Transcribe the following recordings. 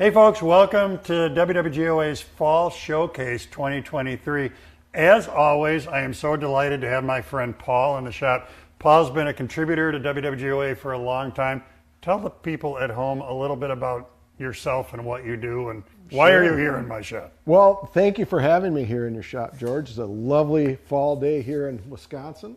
Hey folks, welcome to WWGOA's Fall Showcase 2023. As always, I am so delighted to have my friend Paul in the shop. Paul's been a contributor to WWGOA for a long time. Tell the people at home a little bit about yourself and what you do and why are you here in my shop? Well, thank you for having me here in your shop, George. It's a lovely fall day here in Wisconsin.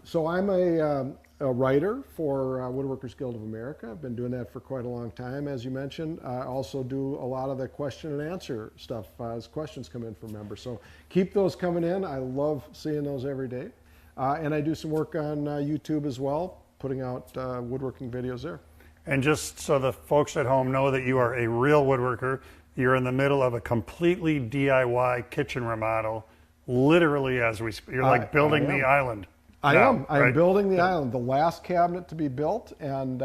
So I'm a writer for Woodworkers Guild of America. I've been doing that for quite a long time, as you mentioned. I also do a lot of the question and answer stuff as questions come in from members. So keep those coming in. I love seeing those every day. And I do some work on YouTube as well, putting out woodworking videos there. And just so the folks at home know that you are a real woodworker, you're in the middle of a completely DIY kitchen remodel, literally as we speak. You're like building the island. I'm building the island, the last cabinet to be built, and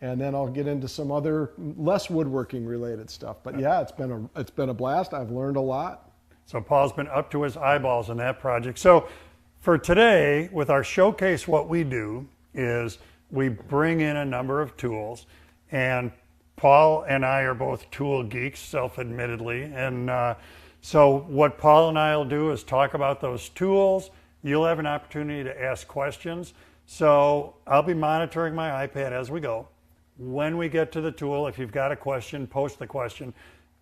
then I'll get into some other less woodworking related stuff. But yeah, it's been a blast. I've learned a lot. So Paul's been up to his eyeballs in that project. So for today, with our showcase, what we do is we bring in a number of tools, and Paul and I are both tool geeks, self-admittedly, and so what Paul and I will do is talk about those tools. You'll have an opportunity to ask questions. So I'll be monitoring my iPad as we go. When we get to the tool, if you've got a question, post the question.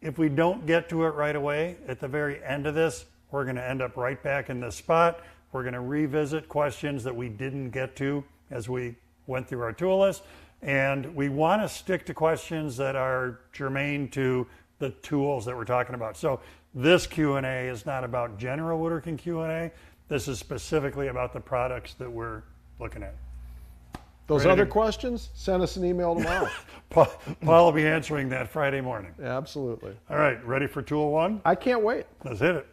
If we don't get to it right away, at the very end of this, we're going to end up right back in this spot. We're going to revisit questions that we didn't get to as we went through our tool list. And we want to stick to questions that are germane to the tools that we're talking about. So this Q&A is not about general woodworking Q&A. This is specifically about the products that we're looking at. Those other questions, send us an email tomorrow. Paul will be answering that Friday morning. Absolutely. All right, ready for tool one? I can't wait. Let's hit it.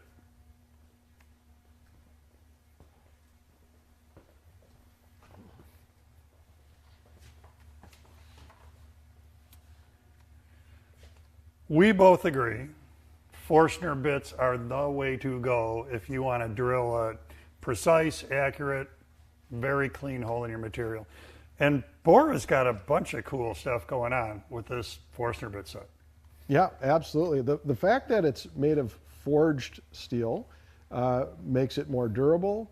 We both agree Forstner bits are the way to go if you want to drill a precise, accurate, very clean hole in your material. And Bora's got a bunch of cool stuff going on with this Forstner bit set. Yeah, absolutely. The fact that it's made of forged steel makes it more durable,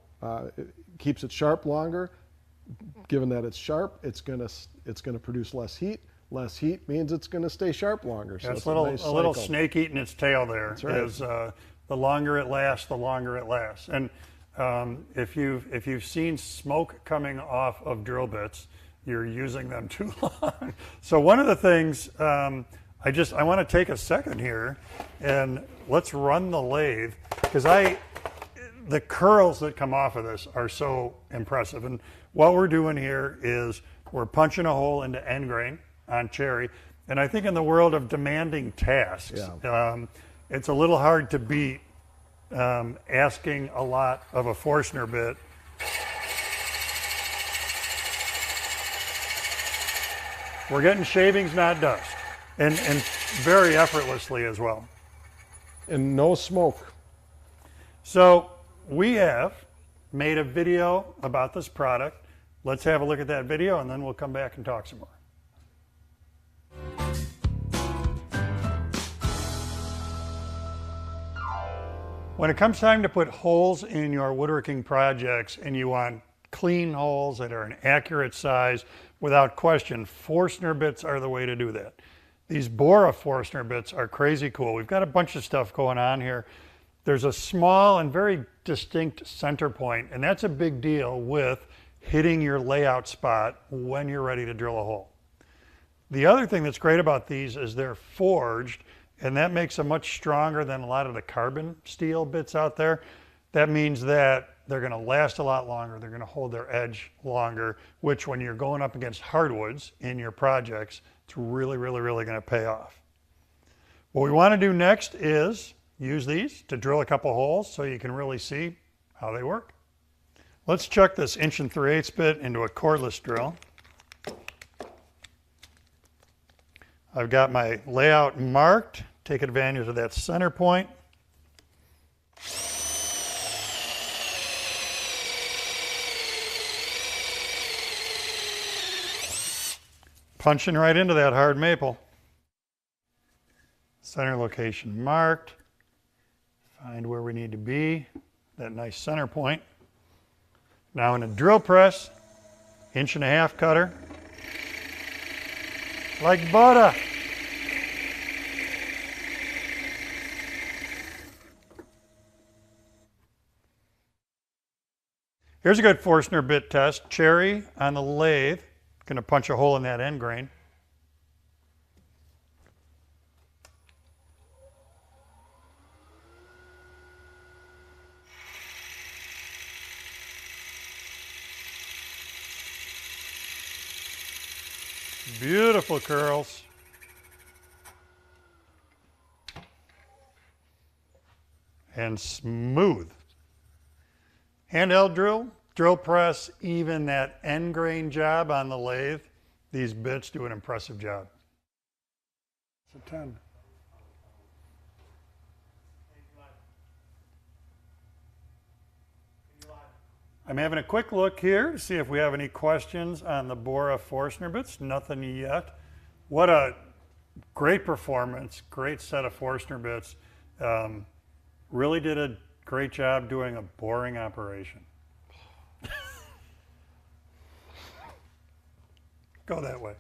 it keeps it sharp longer. Given that it's sharp, it's gonna produce less heat. Less heat means it's going to stay sharp longer. So it's a little snake eating its tail there. That's right. Is the longer it lasts, the longer it lasts. And if you've seen smoke coming off of drill bits, you're using them too long. So one of the things I want to take a second here and let's run the lathe, because the curls that come off of this are so impressive. And what we're doing here is we're punching a hole into end grain on cherry, and I think in the world of demanding tasks, it's a little hard to beat asking a lot of a Forstner bit. We're getting shavings, not dust, and very effortlessly as well. And no smoke. So we have made a video about this product. Let's have a look at that video, and then we'll come back and talk some more. When it comes time to put holes in your woodworking projects and you want clean holes that are an accurate size, without question, Forstner bits are the way to do that. These Bora Forstner bits are crazy cool. We've got a bunch of stuff going on here. There's a small and very distinct center point, and that's a big deal with hitting your layout spot when you're ready to drill a hole. The other thing that's great about these is they're forged, and that makes them much stronger than a lot of the carbon steel bits out there. That means that they're going to last a lot longer. They're going to hold their edge longer, which when you're going up against hardwoods in your projects, it's really, really, really going to pay off. What we want to do next is use these to drill a couple holes so you can really see how they work. Let's chuck this 1 3/8 bit into a cordless drill. I've got my layout marked. Take advantage of that center point. Punching right into that hard maple. Center location marked. Find where we need to be, that nice center point. Now in a drill press, 1.5" cutter, like Bora. Here's a good Forstner bit test. Cherry on the lathe. Going to punch a hole in that end grain. Beautiful curls. And smooth. Handheld drill press, even that end grain job on the lathe, these bits do an impressive job. It's a 10. I'm having a quick look here to see if we have any questions on the Bora Forstner bits. Nothing yet. What a great performance, great set of Forstner bits. Really did a great job doing a boring operation. Go that way.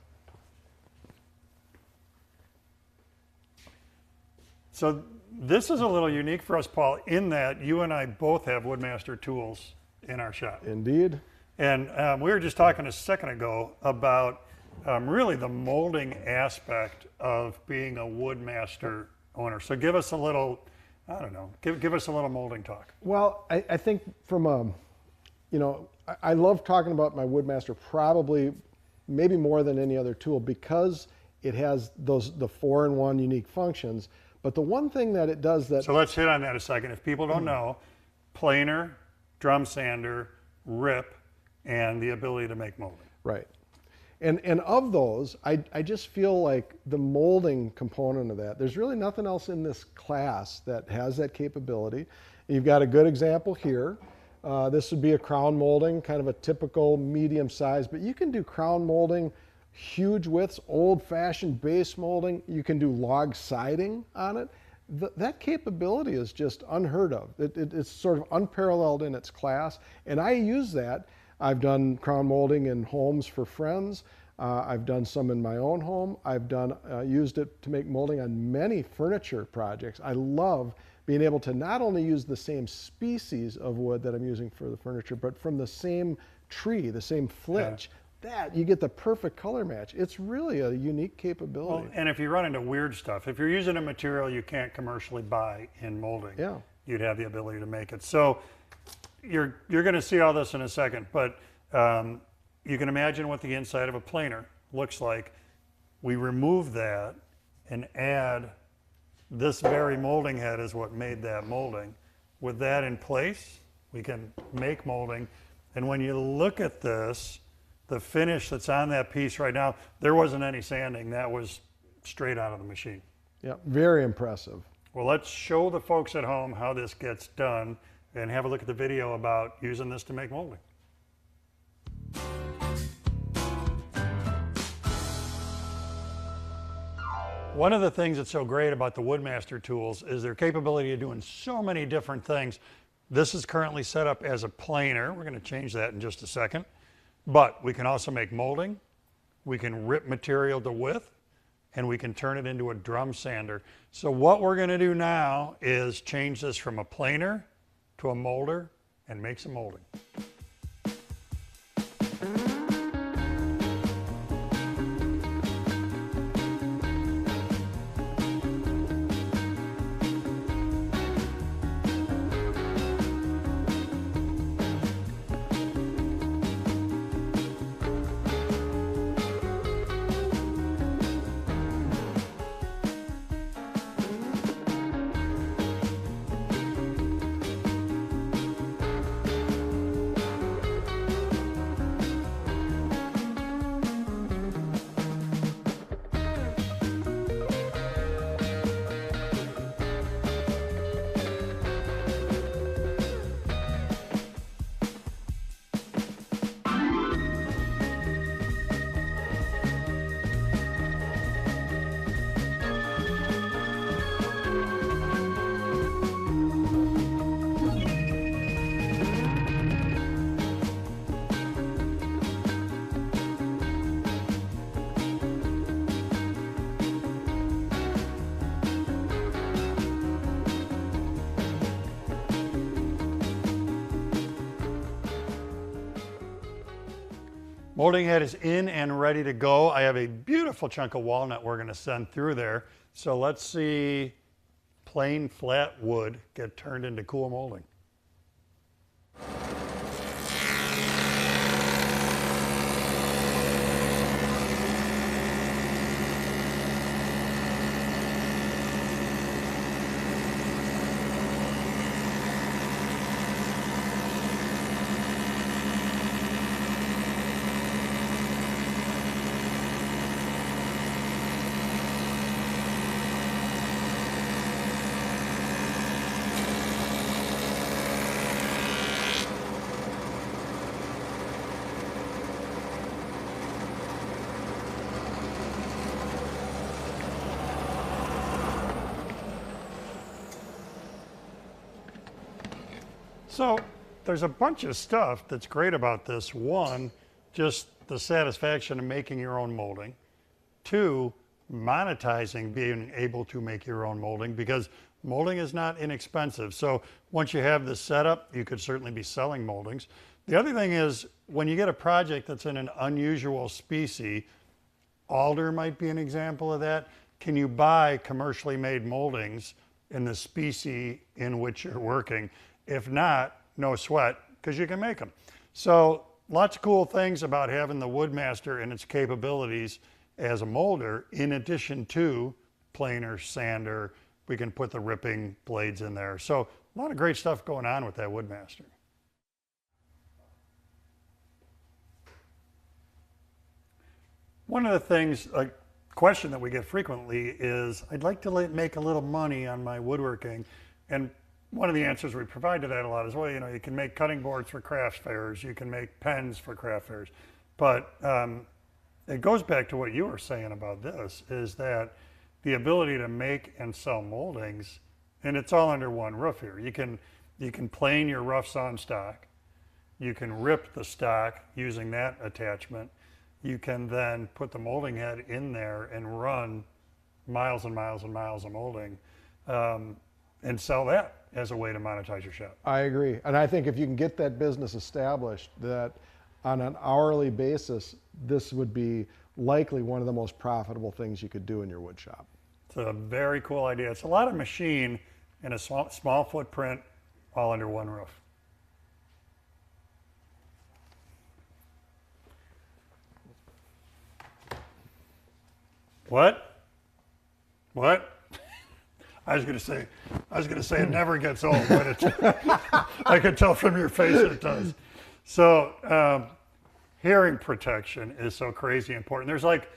So this is a little unique for us, Paul, in that you and I both have Woodmaster tools in our shop. Indeed. And we were just talking a second ago about really the molding aspect of being a Woodmaster owner. So give us a little, I don't know, give us a little molding talk. Well, I think from a, you know, I love talking about my Woodmaster probably maybe more than any other tool because it has the 4-in-1 unique functions. But the one thing that it does that... So let's hit on that a second. If people don't know, planer, drum sander, rip, and the ability to make molding. Right. And of those, I just feel like the molding component of that, there's really nothing else in this class that has that capability. You've got a good example here. This would be a crown molding, kind of a typical medium size, but you can do crown molding, huge widths, old-fashioned base molding. You can do log siding on it. That capability is just unheard of. It's sort of unparalleled in its class, and I use that. I've done crown molding in homes for friends. I've done some in my own home. I've used it to make molding on many furniture projects. I love being able to not only use the same species of wood that I'm using for the furniture, but from the same tree, the same flitch. Yeah. That you get the perfect color match. It's really a unique capability. Well, and if you run into weird stuff, if you're using a material you can't commercially buy in molding, yeah, you'd have the ability to make it. So you're going to see all this in a second, but you can imagine what the inside of a planer looks like. We remove that and add this very molding head is what made that molding. With that in place, we can make molding. And when you look at this, the finish that's on that piece right now, there wasn't any sanding. That was straight out of the machine. Yeah, very impressive. Well, let's show the folks at home how this gets done and have a look at the video about using this to make molding. One of the things that's so great about the Woodmaster tools is their capability of doing so many different things. This is currently set up as a planer. We're going to change that in just a second. But we can also make molding, we can rip material to width, and we can turn it into a drum sander. So what we're going to do now is change this from a planer to a molder and make some molding. Molding head is in and ready to go. I have a beautiful chunk of walnut we're going to send through there. So let's see plain flat wood get turned into cool molding. So there's a bunch of stuff that's great about this. One, just the satisfaction of making your own molding. Two, monetizing being able to make your own molding, because molding is not inexpensive. So once you have this setup, you could certainly be selling moldings. The other thing is, when you get a project that's in an unusual species, alder might be an example of that. Can you buy commercially made moldings in the species in which you're working? If not, no sweat, because you can make them. So lots of cool things about having the Woodmaster and its capabilities as a molder, in addition to planer, sander. We can put the ripping blades in there. So a lot of great stuff going on with that Woodmaster. One of the things, a question that we get frequently is, I'd like to make a little money on my woodworking. And one of the answers we provide to that a lot is, well, you know, you can make cutting boards for craft fairs, you can make pens for craft fairs. But it goes back to what you were saying about this, is that the ability to make and sell moldings, and it's all under one roof here. You can plane your rough sawn stock, you can rip the stock using that attachment, you can then put the molding head in there and run miles and miles and miles of molding, and sell that as a way to monetize your shop. I agree. And I think if you can get that business established, that on an hourly basis, this would be likely one of the most profitable things you could do in your wood shop. It's a very cool idea. It's a lot of machine in a small footprint, all under one roof. What? I was going to say it never gets old, but I could tell from your face that it does. So hearing protection is so crazy important. There's like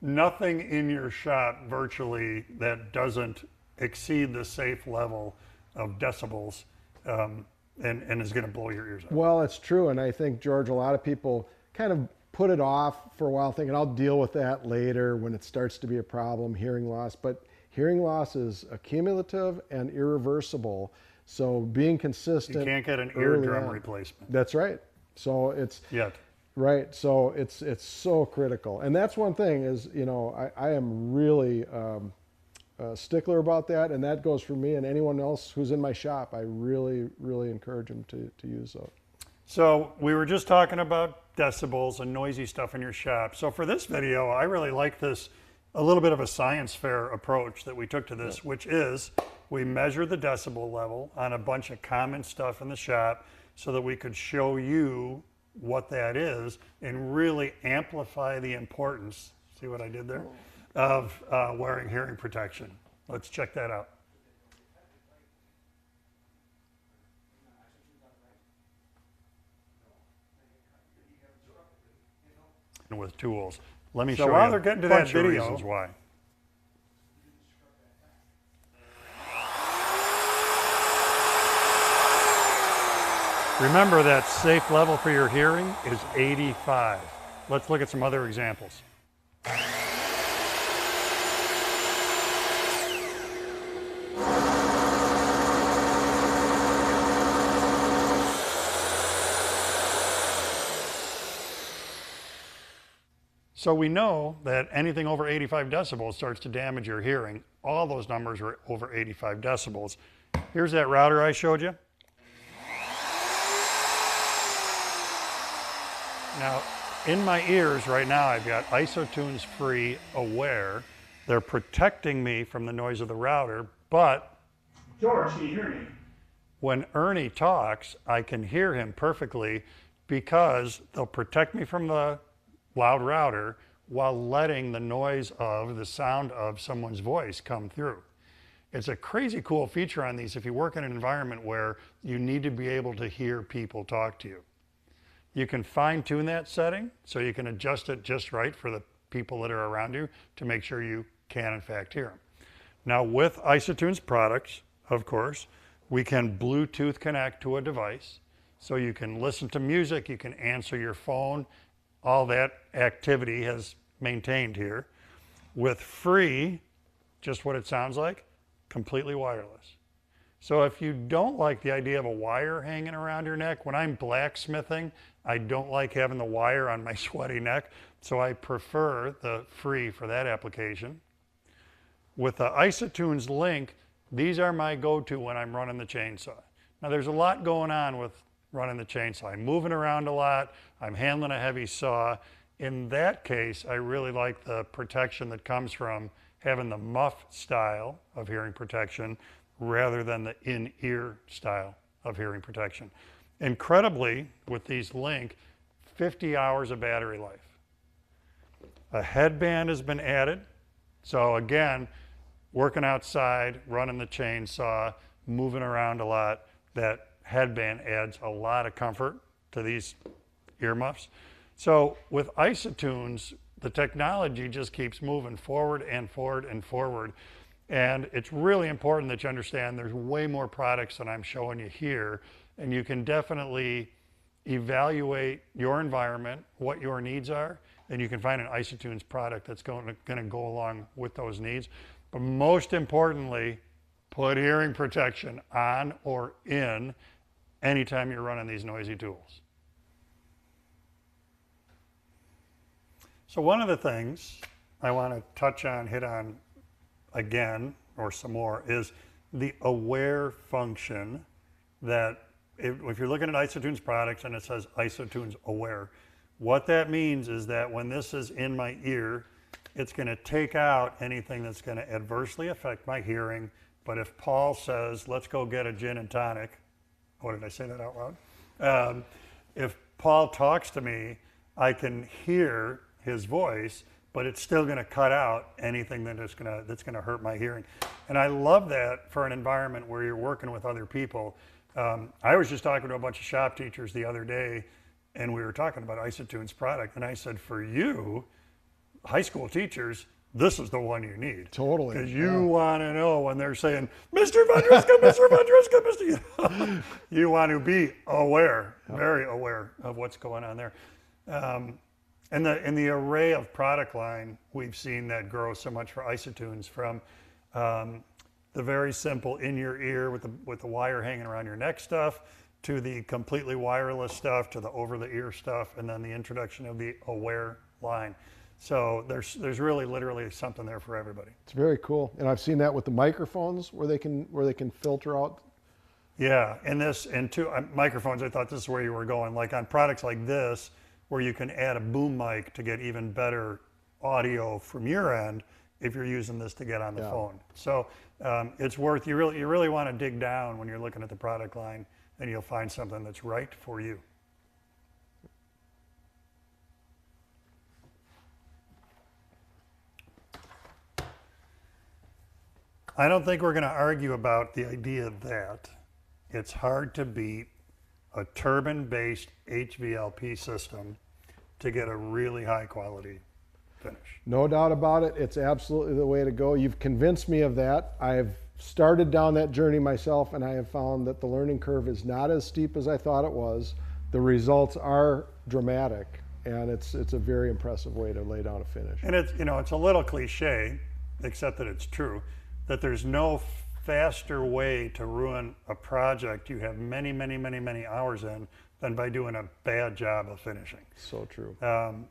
nothing in your shop virtually that doesn't exceed the safe level of decibels, and is going to blow your ears out. Well, it's true. And I think, George, a lot of people kind of put it off for a while thinking, I'll deal with that later when it starts to be a problem, hearing loss. But hearing loss is accumulative and irreversible. So being consistent. You can't get an eardrum replacement. That's right. So it's right. So it's so critical. And that's one thing is, you know, I am really a stickler about that. And that goes for me and anyone else who's in my shop. I really, really encourage them to use those. So we were just talking about decibels and noisy stuff in your shop. So for this video, I really like this, a little bit of a science fair approach that we took to this, which is we measure the decibel level on a bunch of common stuff in the shop so that we could show you what that is and really amplify the importance, see what I did there, of wearing hearing protection. Let's check that out. With tools. Let me show you. So while they're getting to that video, reasons why. Remember that safe level for your hearing is 85. Let's look at some other examples. So we know that anything over 85 decibels starts to damage your hearing. All those numbers are over 85 decibels. Here's that router I showed you. Now, in my ears right now, I've got Isotunes Free Aware. They're protecting me from the noise of the router, but George, can you hear me? When Ernie talks, I can hear him perfectly because they'll protect me from the loud router while letting the noise of the sound of someone's voice come through. It's a crazy cool feature on these if you work in an environment where you need to be able to hear people talk to you. You can fine tune that setting so you can adjust it just right for the people that are around you to make sure you can in fact hear them. Now with Isotunes products, of course, we can Bluetooth connect to a device so you can listen to music, you can answer your phone, all that activity has maintained here. With free, just what it sounds like, completely wireless. So if you don't like the idea of a wire hanging around your neck, when I'm blacksmithing, I don't like having the wire on my sweaty neck, so I prefer the free for that application. With the Isotunes Link, these are my go-to when I'm running the chainsaw. Now there's a lot going on with running the chainsaw. I'm moving around a lot, I'm handling a heavy saw. In that case, I really like the protection that comes from having the muff style of hearing protection rather than the in-ear style of hearing protection. Incredibly, with these Link, 50 hours of battery life. A headband has been added. So again, working outside, running the chainsaw, moving around a lot, that headband adds a lot of comfort to these earmuffs. So with Isotunes, the technology just keeps moving forward and forward and forward. And it's really important that you understand there's way more products than I'm showing you here. And you can definitely evaluate your environment, what your needs are, and you can find an Isotunes product that's going to go along with those needs. But most importantly, put hearing protection on or in anytime you're running these noisy tools. So one of the things I want to touch on, hit on again, or some more, is the aware function that if you're looking at Isotunes products and it says Isotunes Aware, what that means is that when this is in my ear, it's going to take out anything that's going to adversely affect my hearing. But if Paul says, let's go get a gin and tonic, oh, did I say that out loud? If Paul talks to me, I can hear his voice, but it's still going to cut out anything that's going to hurt my hearing. And I love that for an environment where you're working with other people. I was just talking to a bunch of shop teachers the other day, and we were talking about Isotunes product, and I said, for you, high school teachers, this is the one you need. Totally. Because you want to know when they're saying, Mr. Vondruska, Mr. Vondruska, Mr. You want to be aware, very aware of what's going on there. And the array of product line, we've seen that grow so much for Isotunes, from the very simple in your ear with the wire hanging around your neck stuff, to the completely wireless stuff, to the over the ear stuff, and then the introduction of the Aware line. So there's really literally something there for everybody. It's very cool. And I've seen that with the microphones where they can filter out. Yeah, and two microphones, I thought this is where you were going. Like on products like this, where you can add a boom mic to get even better audio from your end if you're using this to get on the phone. So it's worth, you really want to dig down when you're looking at the product line, and you'll find something that's right for you. I don't think we're going to argue about the idea that it's hard to beat a turbine-based HVLP system to get a really high quality finish. No doubt about it. It's absolutely the way to go. You've convinced me of that. I've started down that journey myself, and I have found that the learning curve is not as steep as I thought it was. The results are dramatic, and it's a very impressive way to lay down a finish. And it's a little cliche, except that it's true, that there's no faster way to ruin a project you have many, many, many, many hours in than by doing a bad job of finishing. So true.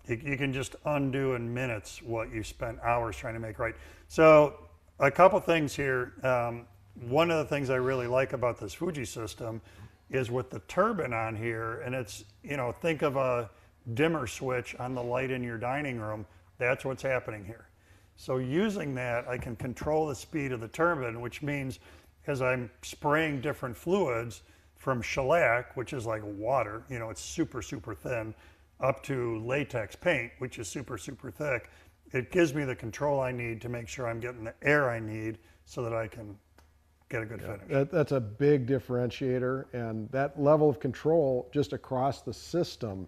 You can just undo in minutes what you spent hours trying to make right. So a couple things here. One of the things I really like about this Fuji system is with the turbine on here, and it's, think of a dimmer switch on the light in your dining room. That's what's happening here. So using that, I can control the speed of the turbine, which means as I'm spraying different fluids from shellac, which is like water, you know, it's super, super thin, up to latex paint, which is super, super thick, it gives me the control I need to make sure I'm getting the air I need so that I can get a good finish. That's a big differentiator, and that level of control just across the system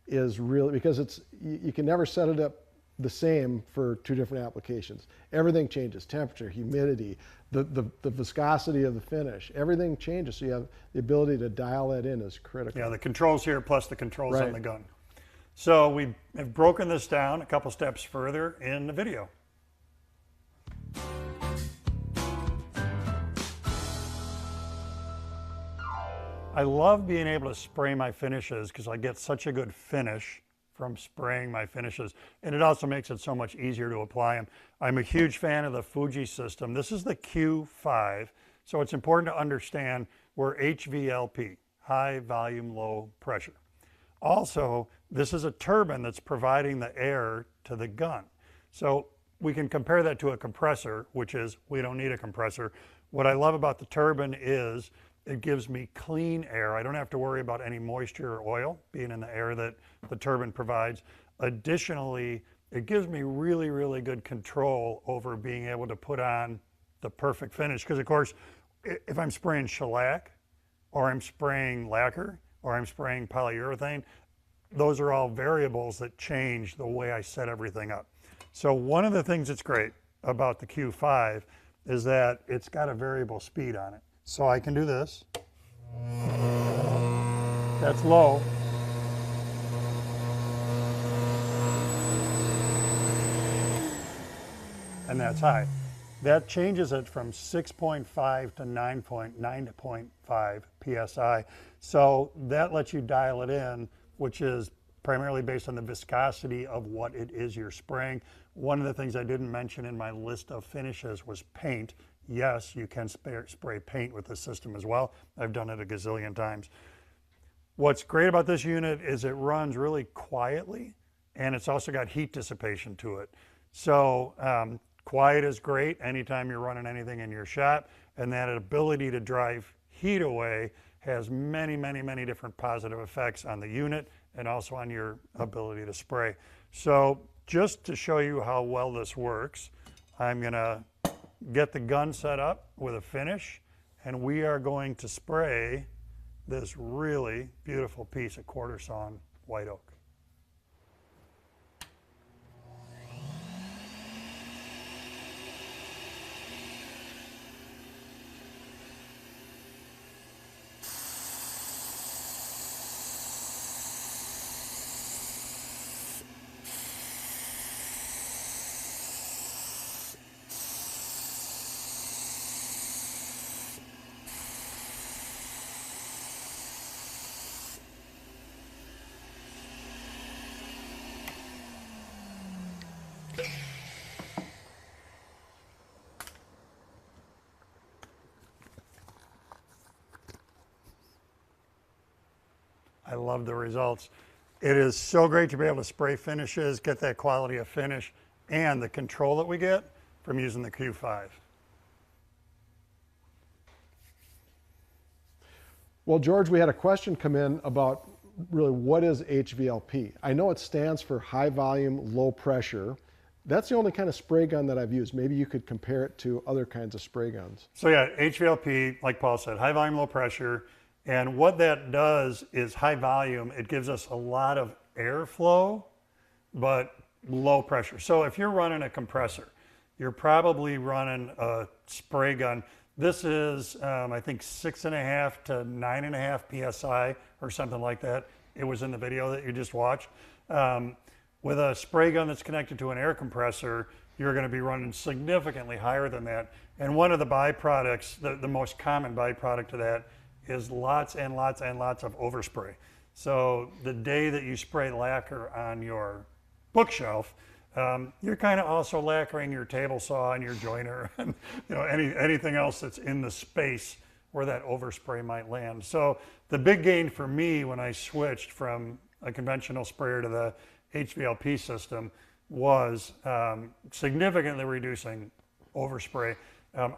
is really, because it's, you can never set it up the same for two different applications. Everything changes, temperature, humidity, the viscosity of the finish, everything changes. So you have the ability to dial that in is critical. Yeah, the controls here plus the controls on the gun. So we have broken this down a couple steps further in the video. I love being able to spray my finishes because I get such a good finish from spraying my finishes, and it also makes it so much easier to apply them. I'm a huge fan of the Fuji system. This is the Q5, so it's important to understand we're HVLP, high volume, low pressure. Also, this is a turbine that's providing the air to the gun. So we can compare that to a compressor, which is we don't need a compressor. What I love about the turbine is it gives me clean air. I don't have to worry about any moisture or oil being in the air that the turbine provides. Additionally, it gives me really, really good control over being able to put on the perfect finish. Because of course, if I'm spraying shellac, or I'm spraying lacquer, or I'm spraying polyurethane, those are all variables that change the way I set everything up. So one of the things that's great about the Q5 is that it's got a variable speed on it. So I can do this. That's low. And that's high. That changes it from 6.5 to 9.5 PSI. So that lets you dial it in, which is primarily based on the viscosity of what it is you're spraying. One of the things I didn't mention in my list of finishes was paint. Yes, you can spray paint with this system as well. I've done it a gazillion times. What's great about this unit is it runs really quietly, and it's also got heat dissipation to it. So quiet is great anytime you're running anything in your shop, and that ability to drive heat away has many, many, many different positive effects on the unit and also on your ability to spray. So just to show you how well this works, I'm gonna get the gun set up with a finish, and we are going to spray this really beautiful piece of quarter sawn white oak. I love the results. It is so great to be able to spray finishes, get that quality of finish, and the control that we get from using the Q5. Well, George, we had a question come in about really what is HVLP? I know it stands for high volume, low pressure. That's the only kind of spray gun that I've used. Maybe you could compare it to other kinds of spray guns. So yeah, HVLP, like Paul said, high volume, low pressure. And what that does is high volume, it gives us a lot of airflow, but low pressure. So if you're running a compressor, you're probably running a spray gun. This is, I think, 6.5 to 9.5 PSI or something like that. It was in the video that you just watched. With a spray gun that's connected to an air compressor, you're going to be running significantly higher than that. And one of the byproducts, the most common byproduct of that, is lots and lots and lots of overspray. So the day that you spray lacquer on your bookshelf, you're kind of also lacquering your table saw and your joiner and anything else that's in the space where that overspray might land. So the big gain for me when I switched from a conventional sprayer to the HVLP system was significantly reducing overspray.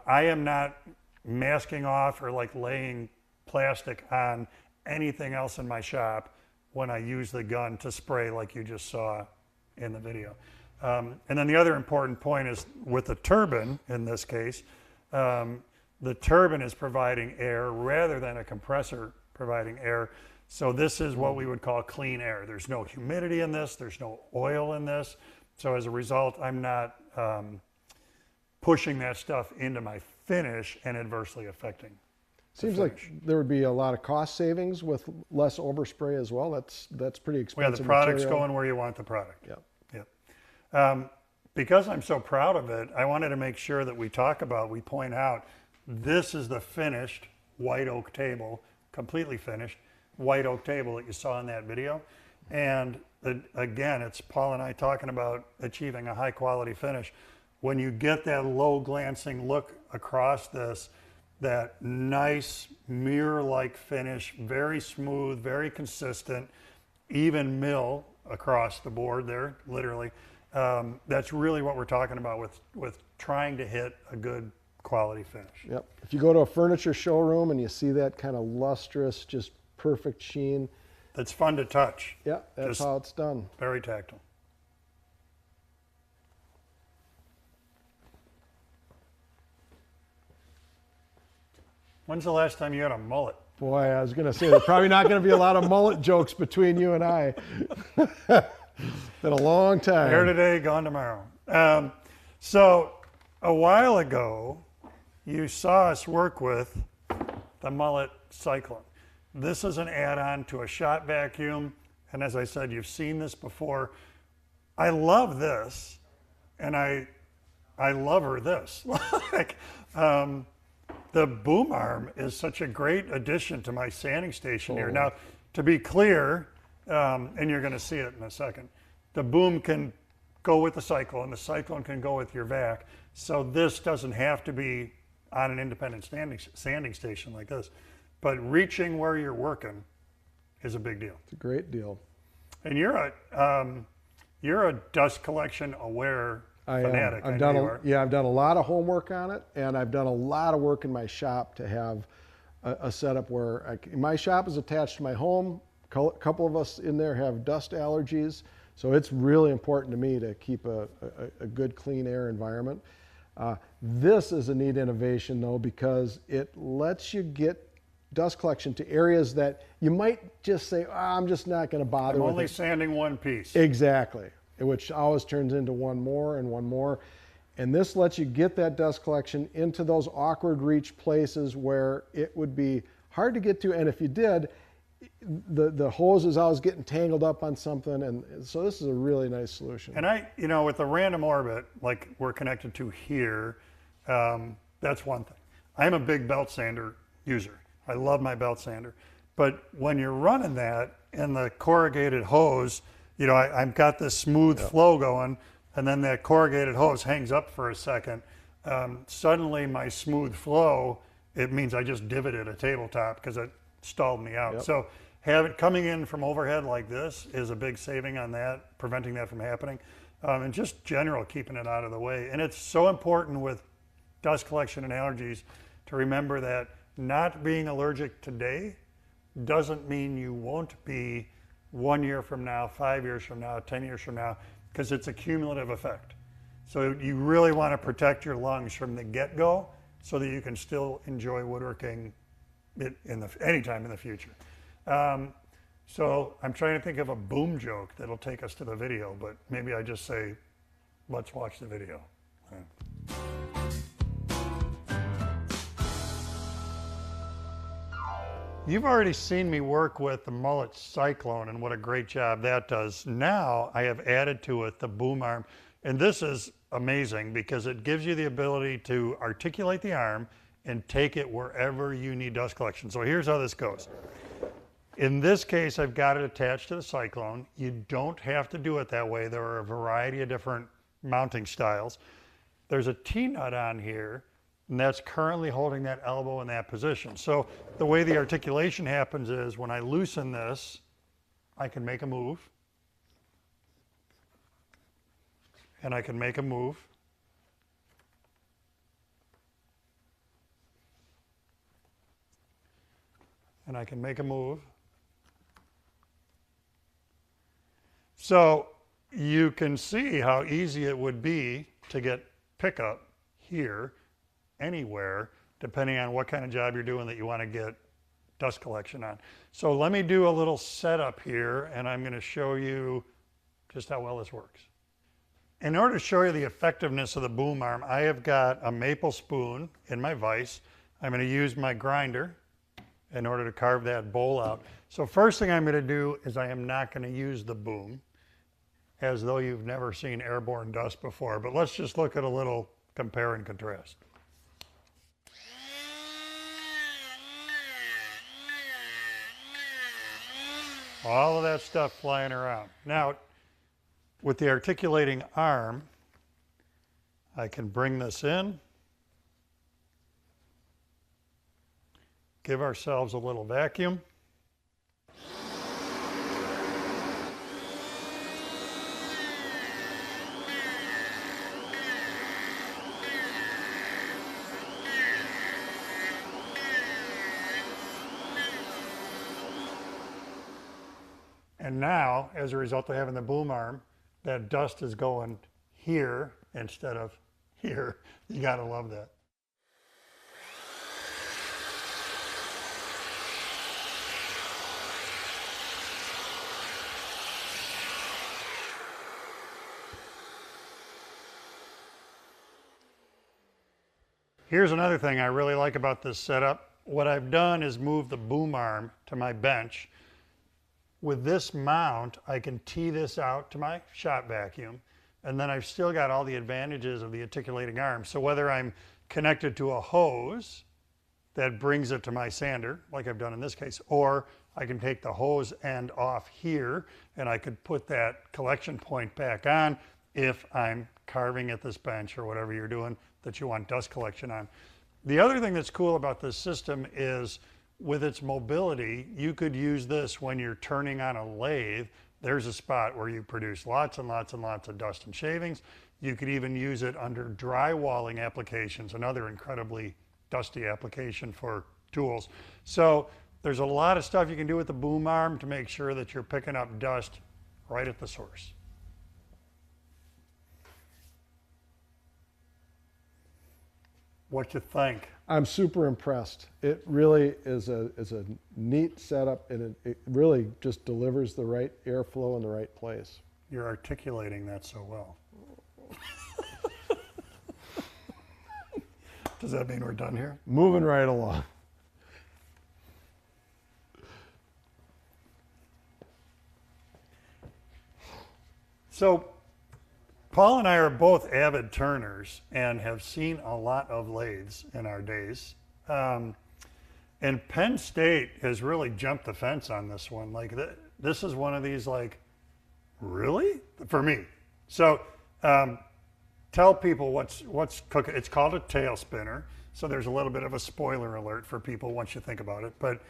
I am not masking off or like laying plastic on anything else in my shop when I use the gun to spray like you just saw in the video. And then the other important point is with the turbine, in this case, the turbine is providing air rather than a compressor providing air. So this is what we would call clean air. There's no humidity in this, there's no oil in this. So as a result, I'm not pushing that stuff into my finish and adversely affecting. Seems like there would be a lot of cost savings with less overspray as well. That's pretty expensive. Yeah, the product's material. going where you want the product. Yep. Yep. Because I'm so proud of it, I wanted to make sure that we point out, this is the finished white oak table, completely finished white oak table that you saw in that video. And again, it's Paul and I talking about achieving a high quality finish. When you get that low glancing look across this, that nice mirror-like finish, very smooth, very consistent, even mill across the board there, literally. That's really what we're talking about with trying to hit a good quality finish. Yep. If you go to a furniture showroom and you see that kind of lustrous, just perfect sheen. That's fun to touch. Yeah, that's Just how it's done. very tactile. When's the last time you had a mullet? Boy, I was going to say there's probably not going to be a lot of mullet jokes between you and I. Been a long time. Here today, gone tomorrow. So a while ago, you saw us work with the Mullet Cyclone. This is an add-on to a shot vacuum, and as I said, you've seen this before. I love this, and I love her this. Like, the boom arm is such a great addition to my sanding station here. Now, to be clear, and you're going to see it in a second, the boom can go with the Cyclone can go with your vac. So this doesn't have to be on an independent sanding station like this. But reaching where you're working is a big deal. It's a great deal. And you're a dust collection aware fanatic. I've done a lot of homework on it, and I've done a lot of work in my shop to have a setup where my shop is attached to my home. A couple of us in there have dust allergies, so it's really important to me to keep a good clean air environment. This is a neat innovation though, because it lets you get dust collection to areas that you might just say, I'm just not going to bother with it. I'm only sanding one piece. Exactly, which always turns into one more and one more. And this lets you get that dust collection into those awkward reach places where it would be hard to get to. And if you did, the hose is always getting tangled up on something. And so this is a really nice solution. And with the random orbit, like we're connected to here, that's one thing. I'm a big belt sander user. I love my belt sander. But when you're running that in the corrugated hose, I've got this smooth flow going, and then that corrugated hose hangs up for a second. Suddenly my smooth flow, it means I just divoted a tabletop because it stalled me out. Yep. So coming in from overhead like this is a big saving on that, preventing that from happening. And just general keeping it out of the way. And it's so important with dust collection and allergies to remember that not being allergic today doesn't mean you won't be 1 year from now, 5 years from now, 10 years from now, because it's a cumulative effect. So you really want to protect your lungs from the get-go so that you can still enjoy woodworking anytime in the future. So I'm trying to think of a boom joke that'll take us to the video, but maybe I just say, let's watch the video. You've already seen me work with the Mullet Cyclone and what a great job that does. Now I have added to it the boom arm, and this is amazing because it gives you the ability to articulate the arm and take it wherever you need dust collection. So here's how this goes. In this case, I've got it attached to the Cyclone. You don't have to do it that way. There are a variety of different mounting styles. There's a T-nut on here, and that's currently holding that elbow in that position. So the way the articulation happens is when I loosen this, I can make a move, and I can make a move, and I can make a move. So you can see how easy it would be to get pickup here, anywhere, depending on what kind of job you're doing that you want to get dust collection on. So let me do a little setup here, and I'm going to show you just how well this works. In order to show you the effectiveness of the boom arm, I have got a maple spoon in my vise. I'm going to use my grinder in order to carve that bowl out. So first thing I'm going to do is I am not going to use the boom, as though you've never seen airborne dust before. But let's just look at a little compare and contrast. All of that stuff flying around. Now, with the articulating arm, I can bring this in, give ourselves a little vacuum. And now, as a result of having the boom arm, that dust is going here instead of here. You gotta love that. Here's another thing I really like about this setup. What I've done is move the boom arm to my bench. With this mount, I can tee this out to my shop vacuum, and then I've still got all the advantages of the articulating arm. So whether I'm connected to a hose that brings it to my sander, like I've done in this case, or I can take the hose end off here, and I could put that collection point back on if I'm carving at this bench or whatever you're doing that you want dust collection on. The other thing that's cool about this system is with its mobility, you could use this when you're turning on a lathe. There's a spot where you produce lots and lots and lots of dust and shavings. You could even use it under drywalling applications, another incredibly dusty application for tools. So there's a lot of stuff you can do with the boom arm to make sure that you're picking up dust right at the source. What you think? I'm super impressed. It really is a neat setup, and it really just delivers the right airflow in the right place. You're articulating that so well. Does that mean we're done here? Moving right along. So Paul and I are both avid turners and have seen a lot of lathes in our days. And Penn State has really jumped the fence on this one. Like this is one of these like, really? For me. So tell people what's cooking. It's called a tail spinner. So there's a little bit of a spoiler alert for people once you think about it. But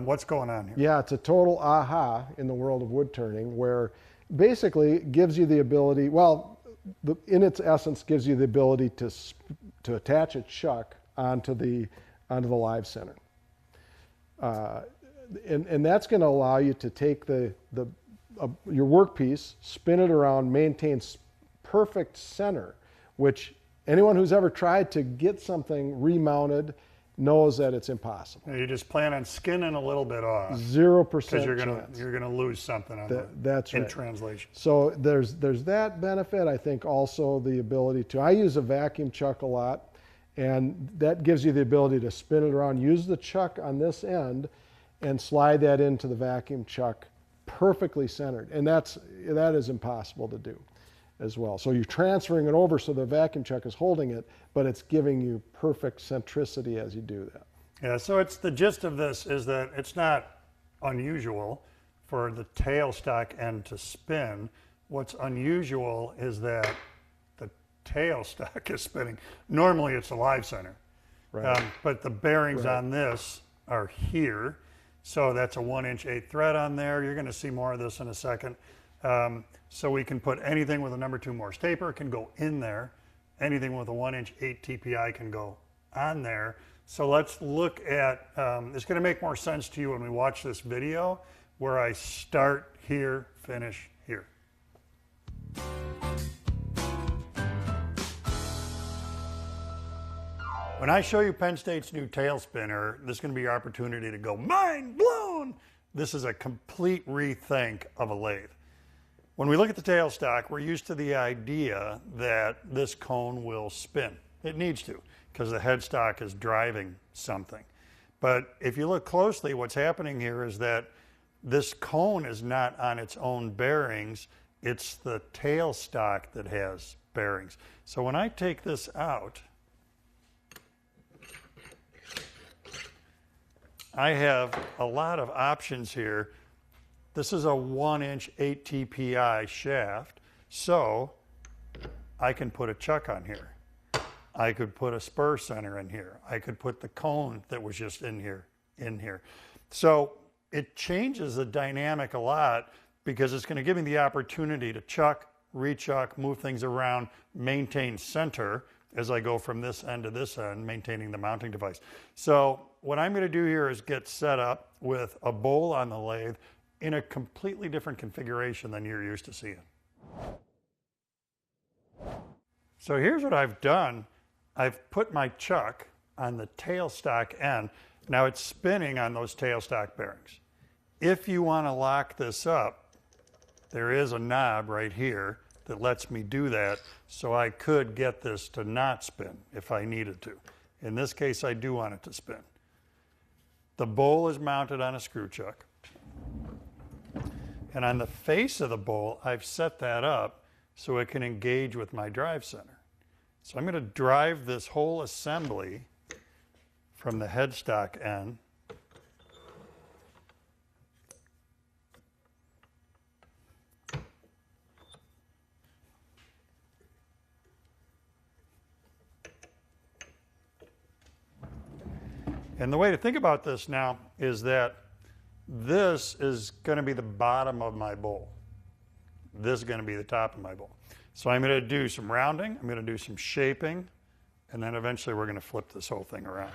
what's going on here? Yeah, it's a total aha in the world of wood turning, where basically it gives you the ability, well, in its essence, gives you the ability to attach a chuck onto the live center, and that's going to allow you to take your workpiece, spin it around, maintain perfect center, which anyone who's ever tried to get something remounted knows that it's impossible. You just plan on skinning a little bit off. 0% because chance. you're gonna lose something on that's right. In translation. So there's that benefit. I think also the ability to, I use a vacuum chuck a lot, and that gives you the ability to spin it around, use the chuck on this end, and slide that into the vacuum chuck perfectly centered. And that is impossible to do as well. So you're transferring it over so the vacuum chuck is holding it, but it's giving you perfect centricity as you do that. Yeah, so it's the gist of this is that it's not unusual for the tailstock end to spin. What's unusual is that the tailstock is spinning. Normally it's a live center, Right. but the bearings Right. on this are here. So that's a 1'8" thread on there. You're going to see more of this in a second. So we can put anything with a number 2 Morse taper can go in there. Anything with a 1'8" TPI can go on there. So let's look at, it's going to make more sense to you when we watch this video where I start here, finish here. When I show you Penn State's new tail spinner, this is going to be your opportunity to go, mind blown! This is a complete rethink of a lathe. When we look at the tailstock, we're used to the idea that this cone will spin. It needs to, because the headstock is driving something. But if you look closely, what's happening here is that this cone is not on its own bearings, it's the tailstock that has bearings. So when I take this out, I have a lot of options here. This is a 1'8" TPI shaft, so I can put a chuck on here. I could put a spur center in here. I could put the cone that was just in here. So it changes the dynamic a lot because it's going to give me the opportunity to chuck, rechuck, move things around, maintain center as I go from this end to this end, maintaining the mounting device. So what I'm going to do here is get set up with a bowl on the lathe in a completely different configuration than you're used to seeing. So here's what I've done. I've put my chuck on the tailstock end. Now it's spinning on those tailstock bearings. If you want to lock this up, there is a knob right here that lets me do that, so I could get this to not spin if I needed to. In this case, I do want it to spin. The bowl is mounted on a screw chuck. And on the face of the bowl, I've set that up so it can engage with my drive center. So I'm going to drive this whole assembly from the headstock end and the way to think about this now is that this is going to be the bottom of my bowl. This is going to be the top of my bowl. So I'm going to do some rounding, I'm going to do some shaping, and then eventually we're going to flip this whole thing around.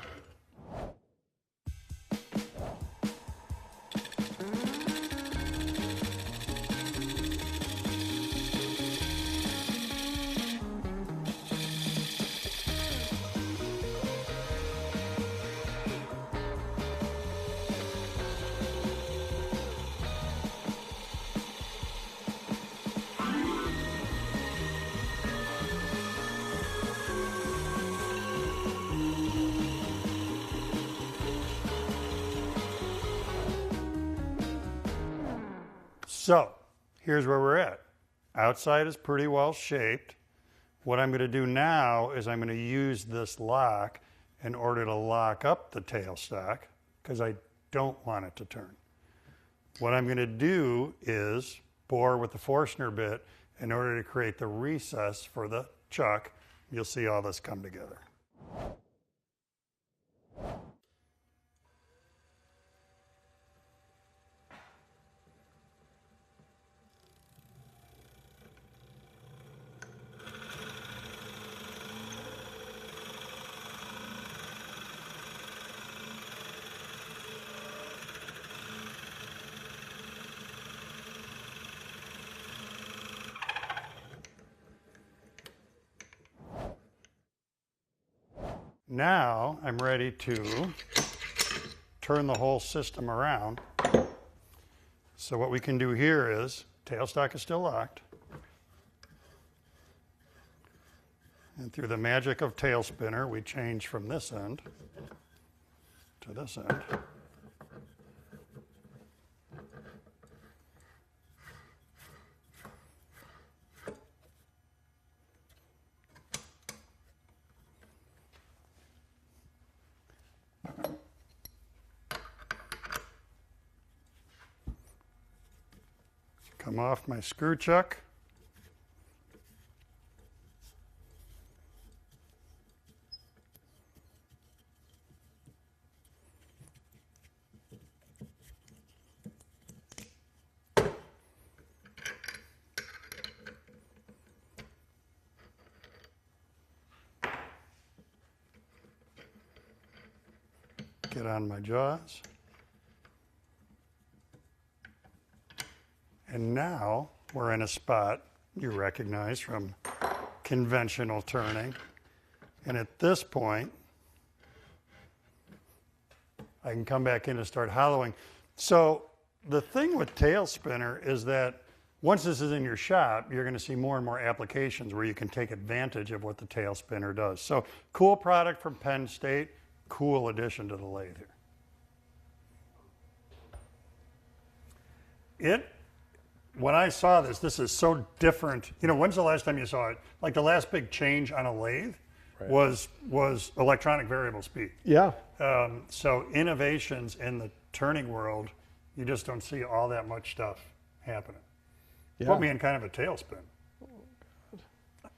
So here's where we're at. Outside is pretty well shaped. What I'm going to do now is I'm going to use this lock in order to lock up the tailstock because I don't want it to turn. What I'm going to do is bore with the Forstner bit in order to create the recess for the chuck. You'll see all this come together. Now I'm ready to turn the whole system around. So what we can do here is, tailstock is still locked. And through the magic of tail spinner, we change from this end to this end. Come off my screw chuck. get on my jaws. And now we're in a spot you recognize from conventional turning. And at this point, I can come back in and start hollowing. So the thing with tail spinner is that once this is in your shop, you're going to see more and more applications where you can take advantage of what the tail spinner does. So cool product from Penn State, cool addition to the lathe here. When I saw this, this is so different. You know, when's the last time you saw it? Like the last big change on a lathe was electronic variable speed. Yeah. So innovations in the turning world, you just don't see all that much stuff happening. Yeah. Put me in kind of a tailspin.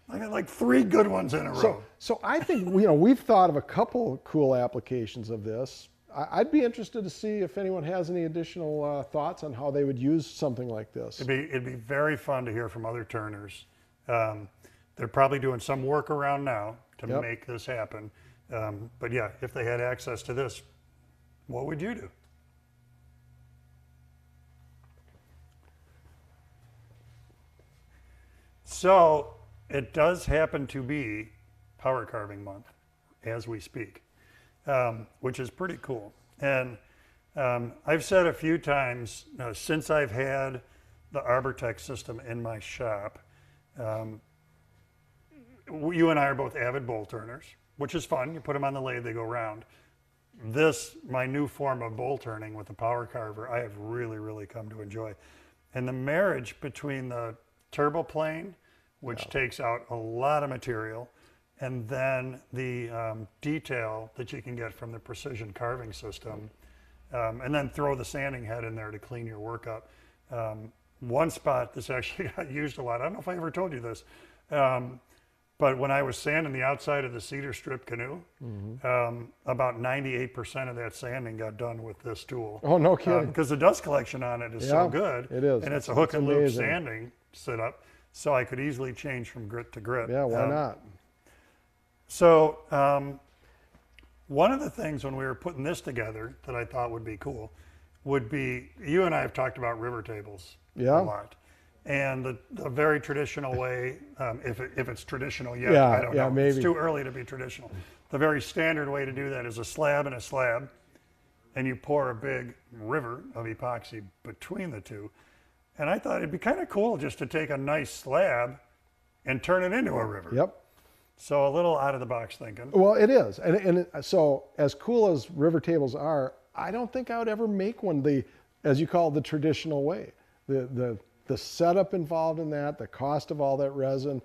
I got like 3 good ones in a row. So I think, you know, we've thought of a couple cool applications of this. I'd be interested to see if anyone has any additional thoughts on how they would use something like this. It'd be very fun to hear from other turners. They're probably doing some work around now to make this happen. But yeah, if they had access to this, what would you do? So it does happen to be Power Carving Month as we speak, which is pretty cool. And I've said a few times since I've had the Arbortech system in my shop, you and I are both avid bowl turners, which is fun. You put them on the lathe, they go round. This, my new form of bowl turning with the power carver, I have really, really come to enjoy. And the marriage between the turbo plane, which takes out a lot of material, and then the detail that you can get from the precision carving system, and then throw the sanding head in there to clean your work up. One spot this actually got used a lot, I don't know if I ever told you this, but when I was sanding the outside of the cedar strip canoe, about 98% of that sanding got done with this tool. Oh, no kidding. Because the dust collection on it is so good. It is. And it's a hook and loop amazing. sanding setup, so I could easily change from grit to grit. Yeah, why not? So one of the things when we were putting this together that I thought would be cool would be, you and I have talked about river tables a lot. And the very traditional way, if it's traditional yet, I don't know. Maybe. It's too early to be traditional. The very standard way to do that is a slab and a slab, and you pour a big river of epoxy between the two. And I thought it'd be kind of cool just to take a nice slab and turn it into a river. Yep. So a little out of the box thinking. Well, it is. So as cool as river tables are, I don't think I would ever make one as you call it, the traditional way. The setup involved in that, the cost of all that resin,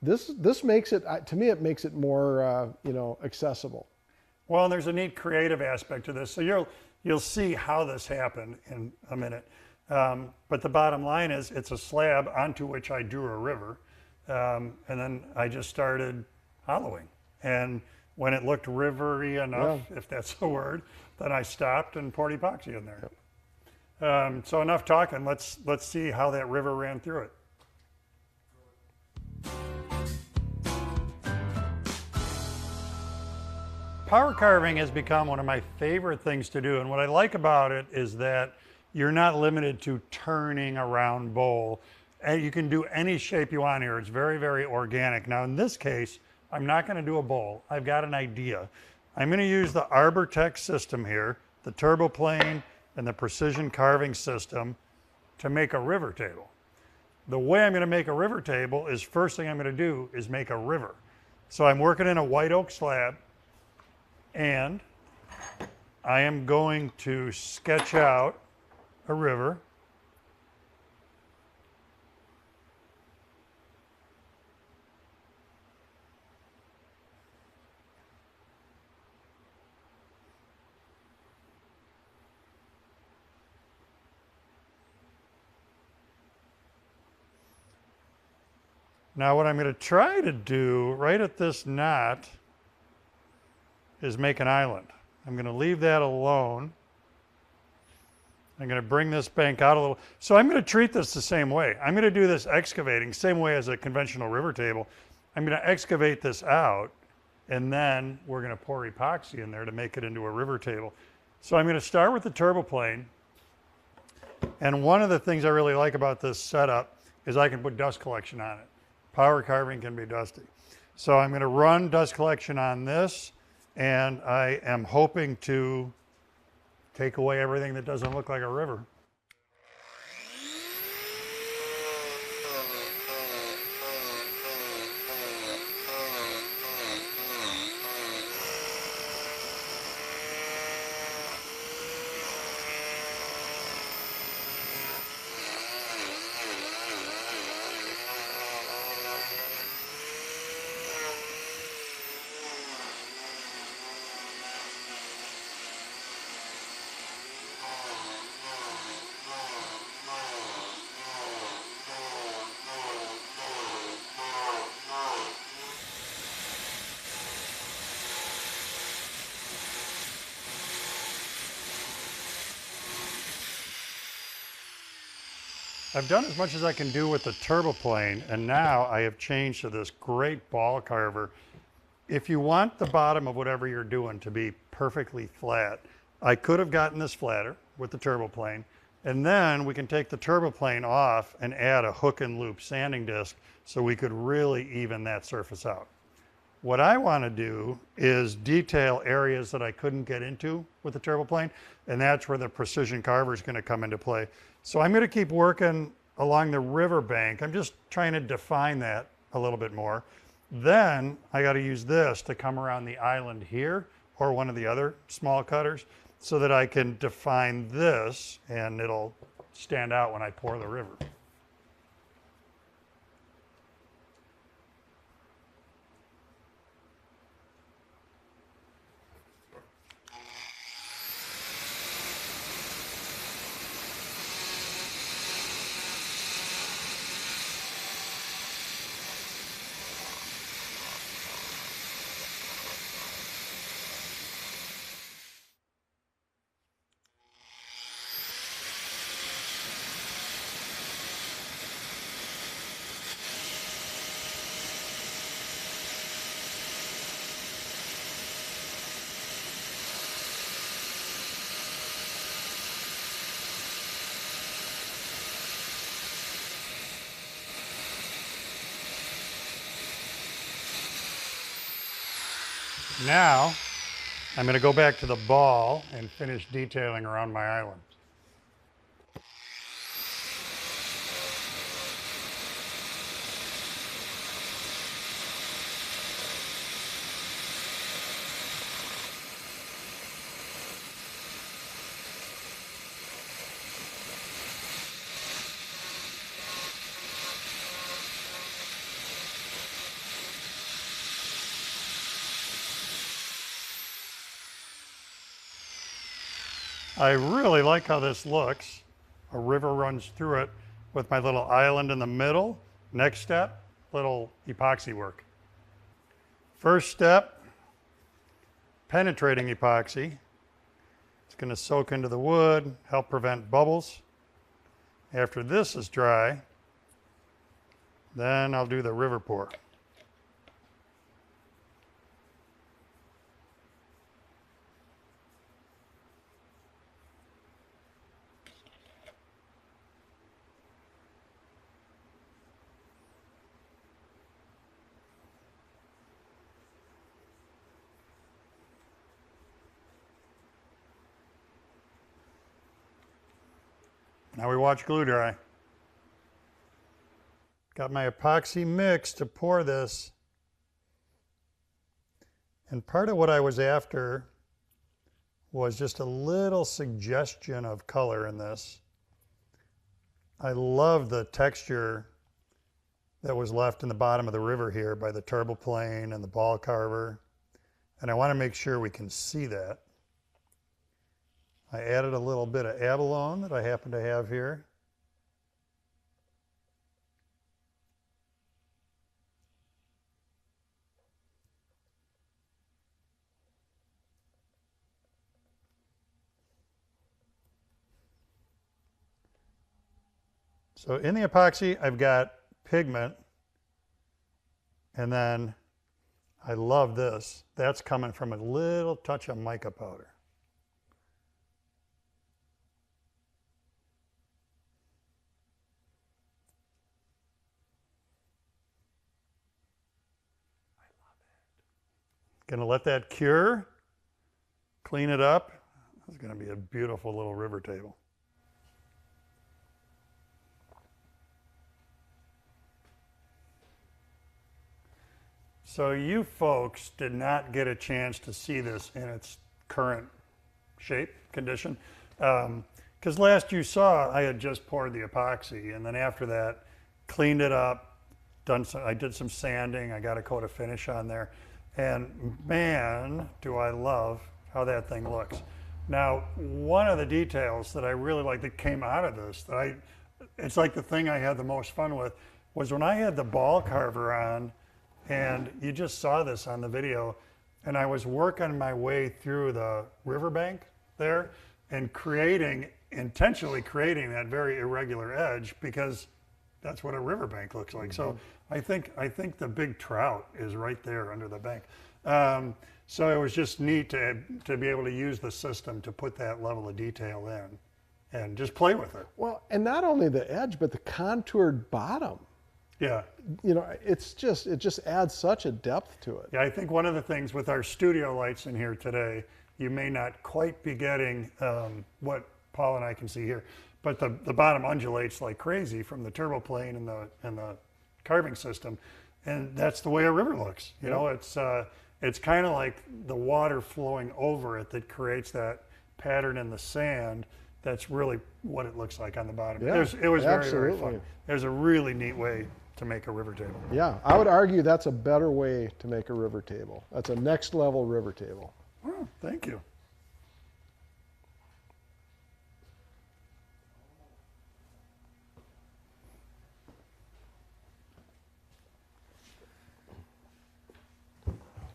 this makes it, to me, it makes it more, accessible. Well, and there's a neat creative aspect to this. So you'll see how this happened in a minute. But the bottom line is it's a slab onto which I drew a river. And then I just started hollowing. And when it looked rivery enough, if that's a word, then I stopped and poured epoxy in there. Yep. So enough talking. Let's see how that river ran through it. Power carving has become one of my favorite things to do, and what I like about it is that you're not limited to turning a round bowl. And you can do any shape you want here. It's very, very organic. Now in this case, I'm not going to do a bowl. I've got an idea. I'm going to use the Arbortech system here, the turbo plane, and the precision carving system to make a river table. The way I'm going to make a river table is, first thing I'm going to do is make a river. So I'm working in a white oak slab, and I am going to sketch out a river. Now what I'm going to try to do right at this knot is make an island. I'm going to leave that alone. I'm going to bring this bank out a little. So I'm going to treat this the same way. I'm going to do this excavating, same way as a conventional river table. I'm going to excavate this out and then we're going to pour epoxy in there to make it into a river table. So I'm going to start with the turboplane, and one of the things I really like about this setup is I can put dust collection on it. Power carving can be dusty. So I'm going to run dust collection on this, and I am hoping to take away everything that doesn't look like a river. I've done as much as I can do with the turboplane, and now I have changed to this great ball carver. If you want the bottom of whatever you're doing to be perfectly flat, I could have gotten this flatter with the turboplane, and then we can take the turboplane off and add a hook and loop sanding disc so we could really even that surface out. What I want to do is detail areas that I couldn't get into with the turboplane, and that's where the precision carver is going to come into play. So I'm going to keep working along the river bank. I'm just trying to define that a little bit more. Then I got to use this to come around the island here or one of the other small cutters so that I can define this and it'll stand out when I pour the river. Now, I'm going to go back to the ball and finish detailing around my island. I really like how this looks. A river runs through it with my little island in the middle. Next step, little epoxy work. First step, penetrating epoxy. It's going to soak into the wood, help prevent bubbles. After this is dry, then I'll do the river pour. Now we watch glue dry. Got my epoxy mix to pour this. And part of what I was after was just a little suggestion of color in this. I love the texture that was left in the bottom of the river here by the turboplane and the ball carver. And I want to make sure we can see that. I added a little bit of abalone that I happen to have here. So in the epoxy, I've got pigment, and then I love this. That's coming from a little touch of mica powder. Gonna let that cure, clean it up. It's gonna be a beautiful little river table. So you folks did not get a chance to see this in its current shape, condition. Because last you saw, I had just poured the epoxy, and then after that, cleaned it up, I did some sanding, I got a coat of finish on there. And man, do I love how that thing looks. Now, one of the details that I really like that came out of this, it's like the thing I had the most fun with, was when I had the ball carver on, and you just saw this on the video, and I was working my way through the riverbank there and intentionally creating that very irregular edge, because that's what a riverbank looks like. So I think the big trout is right there under the bank. So it was just neat to be able to use the system to put that level of detail in and just play with it. Well, and not only the edge, but the contoured bottom. Yeah. You know, it just adds such a depth to it. Yeah, I think one of the things with our studio lights in here today, you may not quite be getting what Paul and I can see here, but the bottom undulates like crazy from the turboplane and the carving system, and that's the way a river looks. You know, it's kind of like the water flowing over it that creates that pattern in the sand. That's really what it looks like on the bottom. Yeah, it was very, very absolutely. fun. There's a really neat way to make a river table. Yeah, I would argue that's a better way to make a river table. That's a next level river table. Oh, thank you.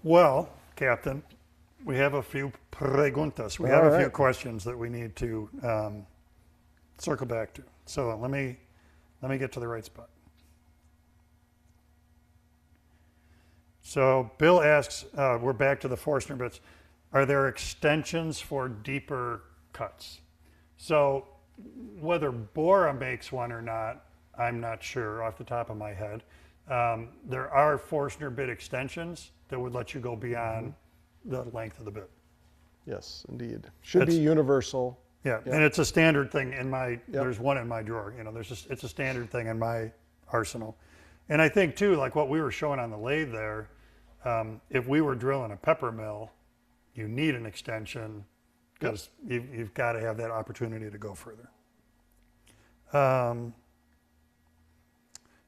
Well, Captain, we have a few preguntas. We have a few questions that we need to circle back to. So let me get to the right spot. So Bill asks, we're back to the Forstner bits. Are there extensions for deeper cuts? So whether Bora makes one or not, I'm not sure off the top of my head. There are Forstner bit extensions that would let you go beyond the length of the bit. Yes, indeed. Should be universal. Yeah, and it's a standard thing in my, there's one in my drawer, you know, it's a standard thing in my arsenal. And I think too, like what we were showing on the lathe there, if we were drilling a pepper mill, you need an extension because you've got to have that opportunity to go further.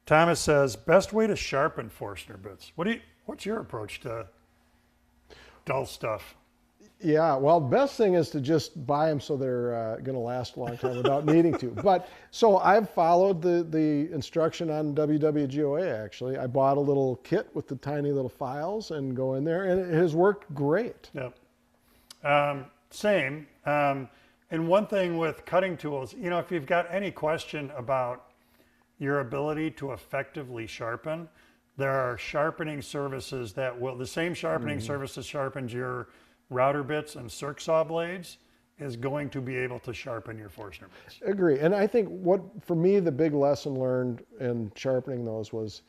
Thomas says, best way to sharpen Forstner bits. What's your approach to dull stuff? Yeah, well, the best thing is to just buy them so they're going to last a long time without needing to. But so I've followed the instruction on WWGOA, actually. I bought a little kit with the tiny little files and go in there, and it has worked great. Yep. Same. And one thing with cutting tools, you know, if you've got any question about your ability to effectively sharpen, there are sharpening services that will, the same sharpening service that sharpens your router bits and circ saw blades is going to be able to sharpen your Forstner bits. Agree. And I think for me, the big lesson learned in sharpening those was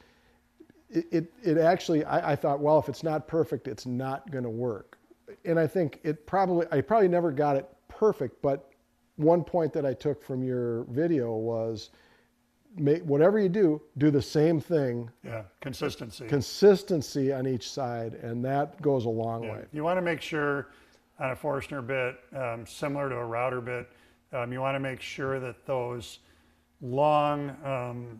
it actually, I thought, well, if it's not perfect, it's not going to work. And I think I probably never got it perfect, but one point that I took from your video was, whatever you do the same thing. Yeah, consistency. Consistency on each side, and that goes a long way. You want to make sure on a Forstner bit, similar to a router bit, you want to make sure that those long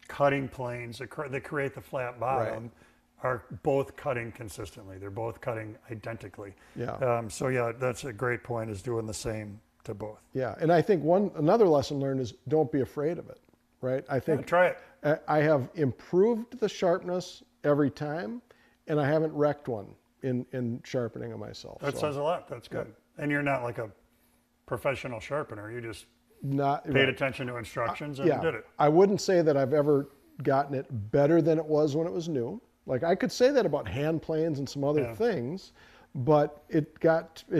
cutting planes that create the flat bottom are both cutting consistently. They're both cutting identically. Yeah. So yeah, that's a great point, is doing the same to both. Yeah, and I think another lesson learned is don't be afraid of it. Right? I think try it. I have improved the sharpness every time, and I haven't wrecked one in sharpening of myself. That says a lot. That's good. And you're not like a professional sharpener. You just paid attention to instructions and did it. I wouldn't say that I've ever gotten it better than it was when it was new, Like I could say that about hand planes and some other things, but it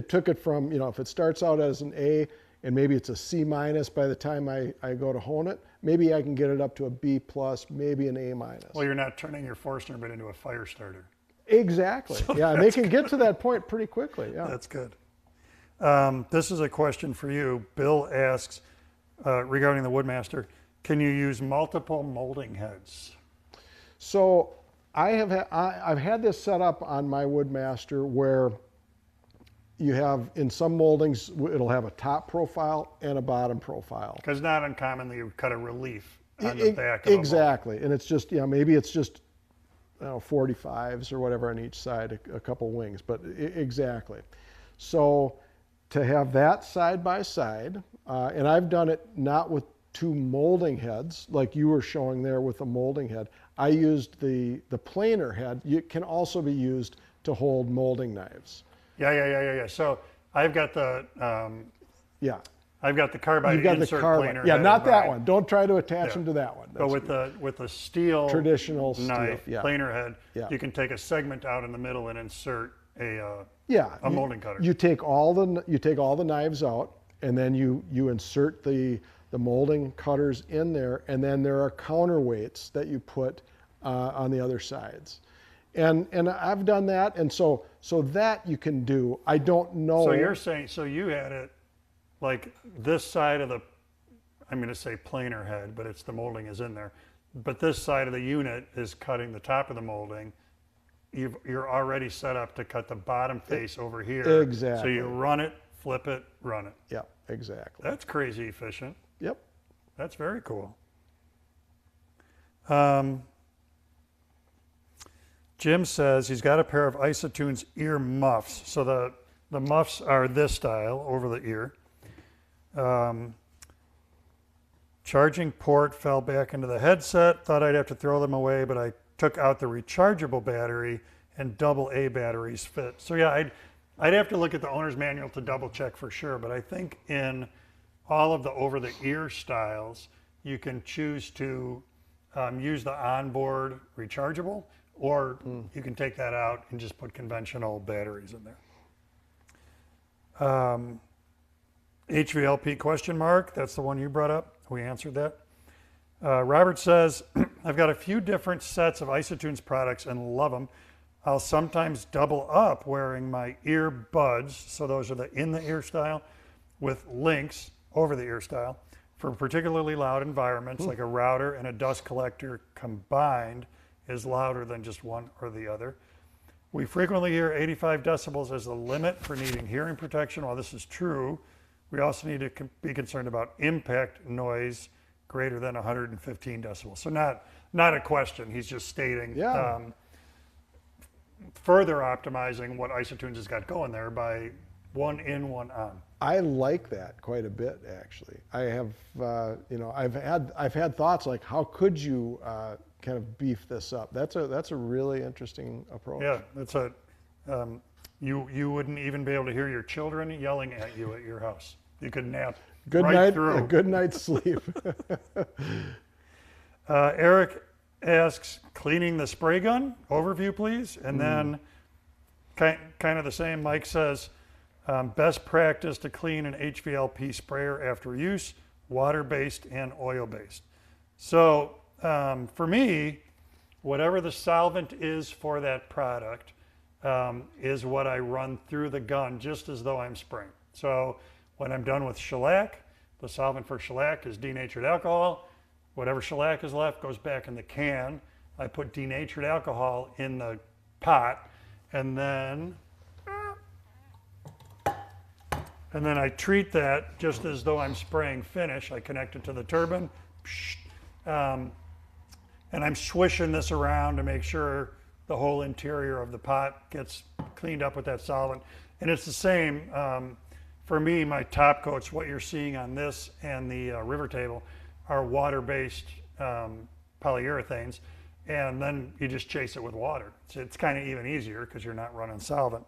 took it from, if it starts out as an A and maybe it's a C- by the time I go to hone it, maybe I can get it up to a B+, maybe an A-. Well, you're not turning your Forstner bit into a fire starter. Exactly. So yeah, and they can get to that point pretty quickly. Yeah. That's good. This is a question for you. Bill asks, regarding the Woodmaster, can you use multiple molding heads? So I've had this set up on my Woodmaster where you have, in some moldings, it'll have a top profile and a bottom profile. Because not uncommon that you cut a relief on the back of exactly, and it's just, maybe it's just 45s or whatever on each side, a couple wings, but exactly. So to have that side by side, and I've done it not with two molding heads like you were showing there with the molding head. I used the planer head. It can also be used to hold molding knives. Yeah. So I've got the I've got the carbide You've got insert the carbide. planer Yeah, head, not that right. one. Don't try to attach them to that one. But with the steel traditional knife steel, planer head, Yeah. you can take a segment out in the middle and insert a molding cutter. You take all the knives out, and then you insert the molding cutters in there, and then there are counterweights that you put on the other sides. And I've done that, and so that you can do. I don't know. So you're saying, so you had it like this side of the, I'm going to say planer head, but it's the molding is in there. But this side of the unit is cutting the top of the molding. You're already set up to cut the bottom face over here. Exactly. So you run it, flip it, run it. Yeah, exactly. That's crazy efficient. Yep. That's very cool. Jim says he's got a pair of Isotunes ear muffs. So the muffs are this style over the ear. Charging port fell back into the headset. Thought I'd have to throw them away, but I took out the rechargeable battery and AA batteries fit. So yeah, I'd have to look at the owner's manual to double check for sure, but I think in all of the over-the-ear styles, you can choose to use the onboard rechargeable, or you can take that out and just put conventional batteries in there. HVLP question mark, that's the one you brought up. We answered that. Robert says, I've got a few different sets of Isotunes products and love them. I'll sometimes double up wearing my earbuds, so those are the in-the-ear style, with links over the ear style for particularly loud environments, like a router and a dust collector combined is louder than just one or the other. We frequently hear 85 decibels as the limit for needing hearing protection. While this is true, we also need to be concerned about impact noise greater than 115 decibels. So not a question, he's just stating further optimizing what Isotunes has got going there by one in, one on. I like that quite a bit, actually. I have, I've had thoughts like, how could you kind of beef this up? That's a really interesting approach. Yeah, that's you wouldn't even be able to hear your children yelling at you at your house. You could nap through. A good night's sleep. Eric asks, cleaning the spray gun overview, please, and then kind of the same. Mike says, best practice to clean an HVLP sprayer after use, water-based and oil-based. So for me, whatever the solvent is for that product is what I run through the gun, just as though I'm spraying. So when I'm done with shellac, the solvent for shellac is denatured alcohol. Whatever shellac is left goes back in the can. I put denatured alcohol in the pot, and then I treat that just as though I'm spraying finish. I connect it to the turbine, and I'm swishing this around to make sure the whole interior of the pot gets cleaned up with that solvent. And it's the same. For me, my top coats, what you're seeing on this and the river table, are water-based polyurethanes, and then you just chase it with water. So it's kind of even easier because you're not running solvent.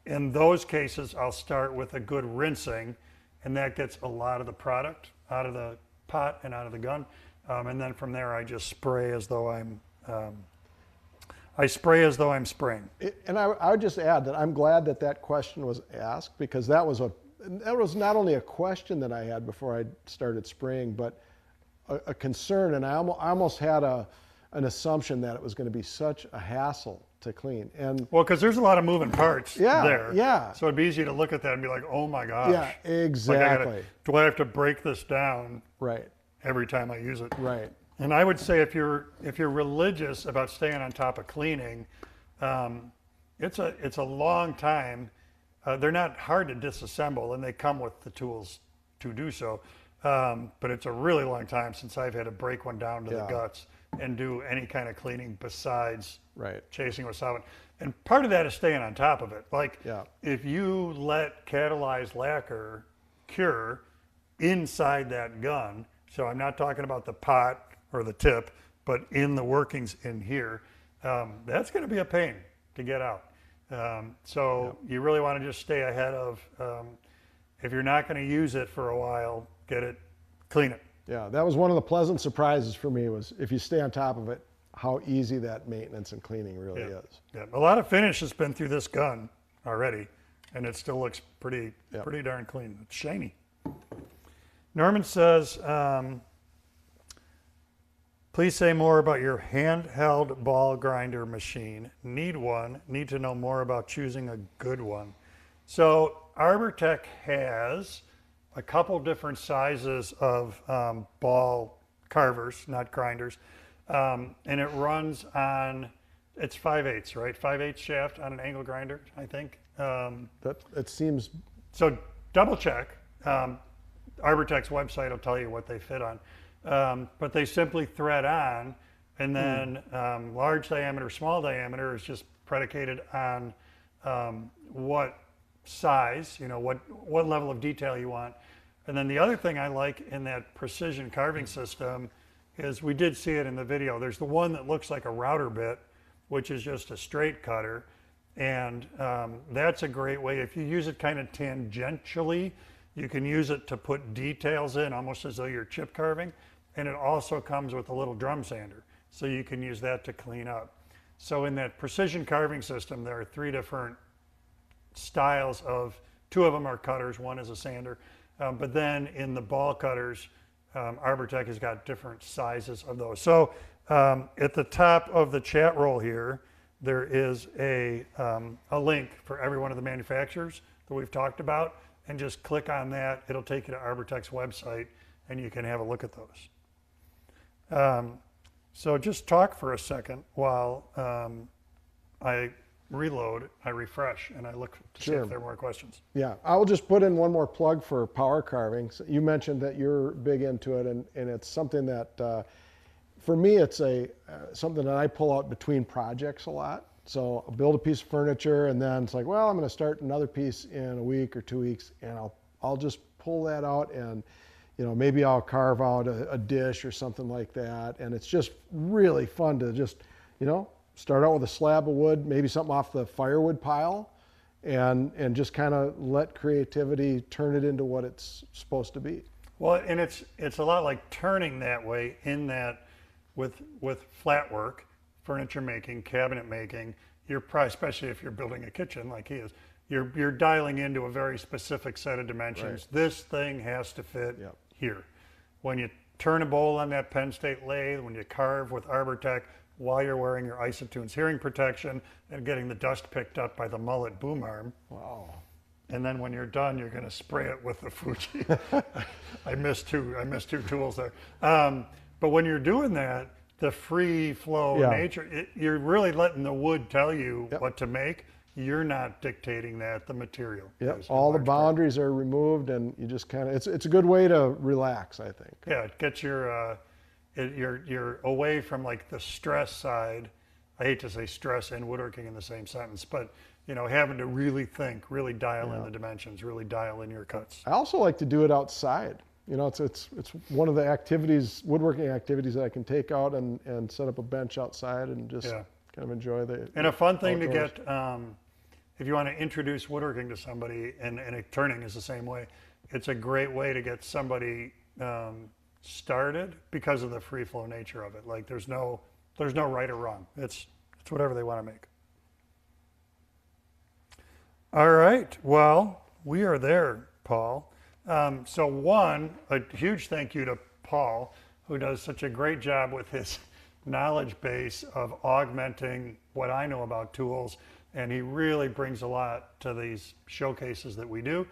In those cases, I'll start with a good rinsing, and that gets a lot of the product out of the pot and out of the gun. And then from there, I just spray as though I'm I spray as though I'm spraying. And I would just add that I'm glad that that question was asked, because that was not only a question that I had before I started spraying, but a concern, and I almost had an assumption that it was going to be such a hassle to clean. And well, because there's a lot of moving parts there. Yeah. So it'd be easy to look at that and be like, oh my gosh. Yeah, exactly. Like do I have to break this down Right. every time I use it? Right. And I would say if you're religious about staying on top of cleaning, it's a long time. They're not hard to disassemble, and they come with the tools to do so. But it's a really long time since I've had to break one down to the guts and do any kind of cleaning besides chasing with solvent. And part of that is staying on top of it. Like if you let catalyzed lacquer cure inside that gun, so I'm not talking about the pot or the tip, but in the workings in here, that's going to be a pain to get out. So you really want to just stay ahead of, if you're not going to use it for a while, get it, clean it. Yeah, that was one of the pleasant surprises for me, was if you stay on top of it, how easy that maintenance and cleaning really is. Yeah, a lot of finish has been through this gun already, and it still looks pretty darn clean. It's shiny. Norman says, please say more about your handheld ball grinder machine. Need one. Need to know more about choosing a good one. So Arbortech has a couple different sizes of ball carvers, not grinders, and it runs on, it's 5/8, right? 5/8 shaft on an angle grinder, I think. It seems. So double check. Arbortech's website will tell you what they fit on, but they simply thread on, and then large diameter, small diameter is just predicated on what size, what level of detail you want. And then the other thing I like in that precision carving system is, we did see it in the video, there's the one that looks like a router bit, which is just a straight cutter. And that's a great way, if you use it kind of tangentially, you can use it to put details in almost as though you're chip carving. And it also comes with a little drum sander, so you can use that to clean up. So in that precision carving system, there are 3 different styles of, 2 of them are cutters, 1 is a sander. But then in the ball cutters, Arbortech has got different sizes of those. So at the top of the chat roll here, there is a link for every one of the manufacturers that we've talked about, and just click on that. It'll take you to Arbortech's website, and you can have a look at those. So just talk for a second while I reload, I refresh, and I look to see if there are more questions. Yeah, I'll just put in one more plug for power carving. So you mentioned that you're big into it, and it's something that, for me, it's something that I pull out between projects a lot. So I'll build a piece of furniture, and then it's like, well, I'm going to start another piece in a week or 2 weeks, and I'll just pull that out, and maybe I'll carve out a dish or something like that, and it's just really fun to just start out with a slab of wood, maybe something off the firewood pile, and just kind of let creativity turn it into what it's supposed to be. Well, and it's a lot like turning that way, in that with flat work, furniture making, cabinet making, you're probably, especially if you're building a kitchen like he is, you're dialing into a very specific set of dimensions. Right. This thing has to fit here. When you turn a bowl on that Penn State lathe, when you carve with Arbortech, while you're wearing your Isotunes hearing protection and getting the dust picked up by the Mullet boom arm. Wow. And then when you're done, you're going to spray it with the Fuji. I missed two tools there. But when you're doing that, the free flow nature, you're really letting the wood tell you what to make. You're not dictating that, the material. Yep. All the boundaries are removed, and you just kind of, it's a good way to relax, I think. Yeah, it gets you're away from like the stress side. I hate to say stress and woodworking in the same sentence, but having to really think, really dial in the dimensions, really dial in your cuts. I also like to do it outside. It's one of the activities, woodworking activities, that I can take out and set up a bench outside and just kind of enjoy the. And a fun thing outdoors. To get, if you want to introduce woodworking to somebody, and turning is the same way, it's a great way to get somebody started because of the free flow nature of it. Like there's no right or wrong. It's It's whatever they want to make. All right. Well, we are there, Paul. So one, a huge thank you to Paul, who does such a great job with his knowledge base of augmenting what I know about tools. And he really brings a lot to these showcases that we do.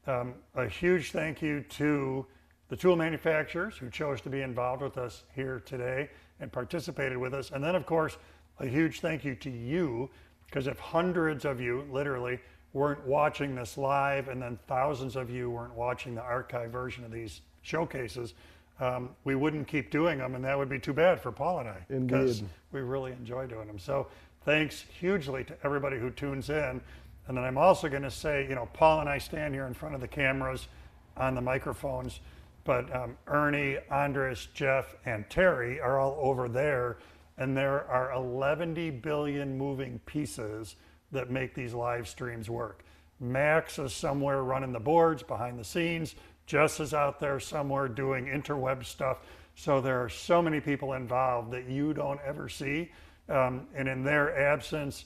A huge thank you to the tool manufacturers who chose to be involved with us here today and participated with us. And then, of course, a huge thank you to you, because if hundreds of you, literally, weren't watching this live, and then thousands of you weren't watching the archive version of these showcases, we wouldn't keep doing them, and that would be too bad for Paul and I. Because we really enjoy doing them. So thanks hugely to everybody who tunes in. And then I'm also going to say, you know, Paul and I stand here in front of the cameras on the microphones, but Ernie, Andres, Jeff, and Terry are all over there, and there are 11 billion moving pieces that make these live streams work. Max is somewhere running the boards behind the scenes. Jess is out there somewhere doing interweb stuff. So there are so many people involved that you don't ever see. And in their absence,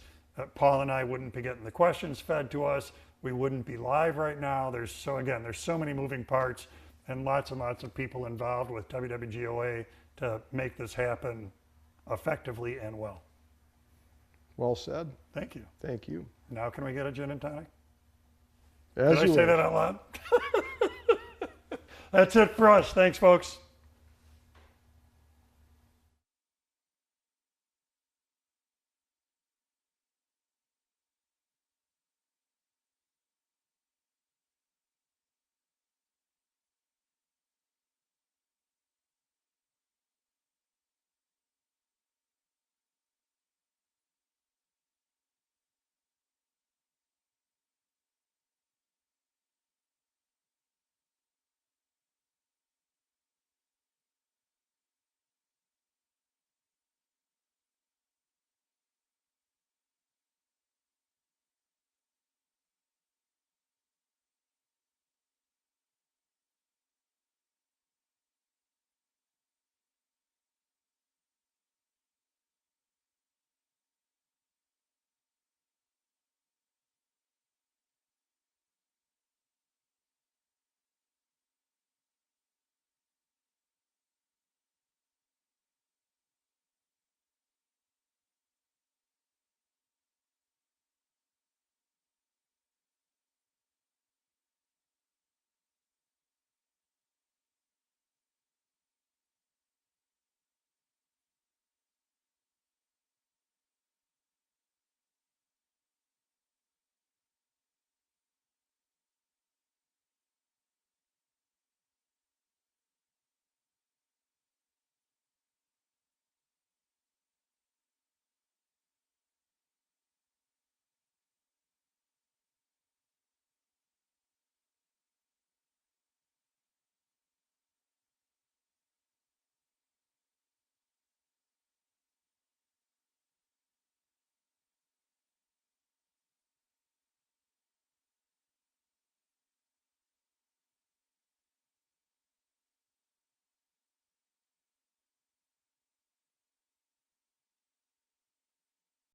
Paul and I wouldn't be getting the questions fed to us. We wouldn't be live right now. There's so many moving parts and lots of people involved with WWGOA to make this happen effectively and well. Well said. Thank you. Thank you. Now can we get a gin and tonic? As Did I you say wish. that out loud? That's it for us. Thanks, folks.